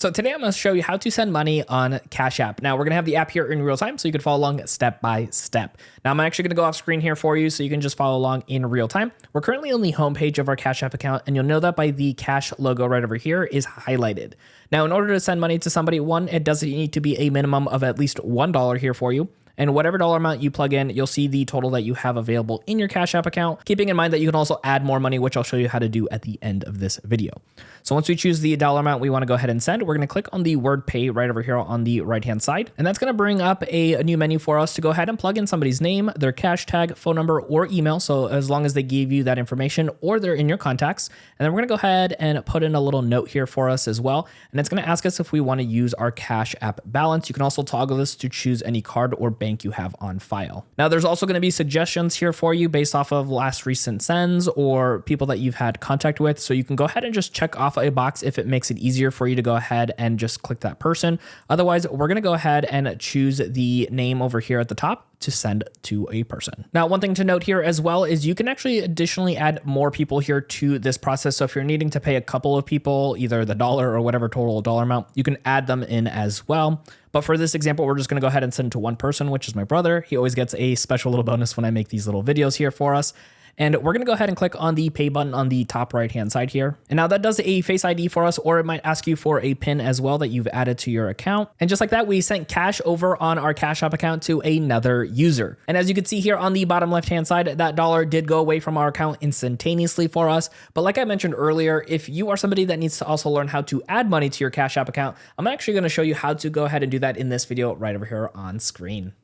So today I'm going to show you how to send money on Cash App. Now we're going to have the app here in real time so you can follow along step by step. Now I'm actually going to go off screen here for you so you can just follow along in real time. We're currently on the homepage of our Cash App account, and you'll know that by the Cash logo right over here is highlighted. Now in order to send money to somebody, one, it doesn't need to be a minimum of at least $1 here for you. And whatever dollar amount you plug in, you'll see the total that you have available in your Cash App account, keeping in mind that you can also add more money, which I'll show you how to do at the end of this video. So once we choose the dollar amount we want to go ahead and send, we're going to click on the word pay right over here on the right-hand side. And that's going to bring up a new menu for us to go ahead and plug in somebody's name, their cash tag, phone number, or email. So as long as they gave you that information or they're in your contacts. And then we're going to go ahead and put in a little note here for us as well. And it's going to ask us if we want to use our Cash App balance. You can also toggle this to choose any card or bank you have on file. Now there's also going to be suggestions here for you based off of last recent sends or people that you've had contact with. So you can go ahead and just check off a box if it makes it easier for you to go ahead and just click that person. Otherwise, we're going to go ahead and choose the name over here at the top to send to a person. Now, one thing to note here as well is you can actually additionally add more people here to this process. So if you're needing to pay a couple of people, either the dollar or whatever total dollar amount, you can add them in as well. But for this example, we're just going to go ahead and send to one person, which is my brother. He always gets a special little bonus when I make these little videos here for us. And we're going to go ahead and click on the pay button on the top right-hand side here. And now that does a Face ID for us, or it might ask you for a PIN as well that you've added to your account. And just like that, we sent cash over on our Cash App account to another user. And as you can see here on the bottom left-hand side, that dollar did go away from our account instantaneously for us. But like I mentioned earlier, if you are somebody that needs to also learn how to add money to your Cash App account, I'm actually going to show you how to go ahead and do that in this video right over here on screen.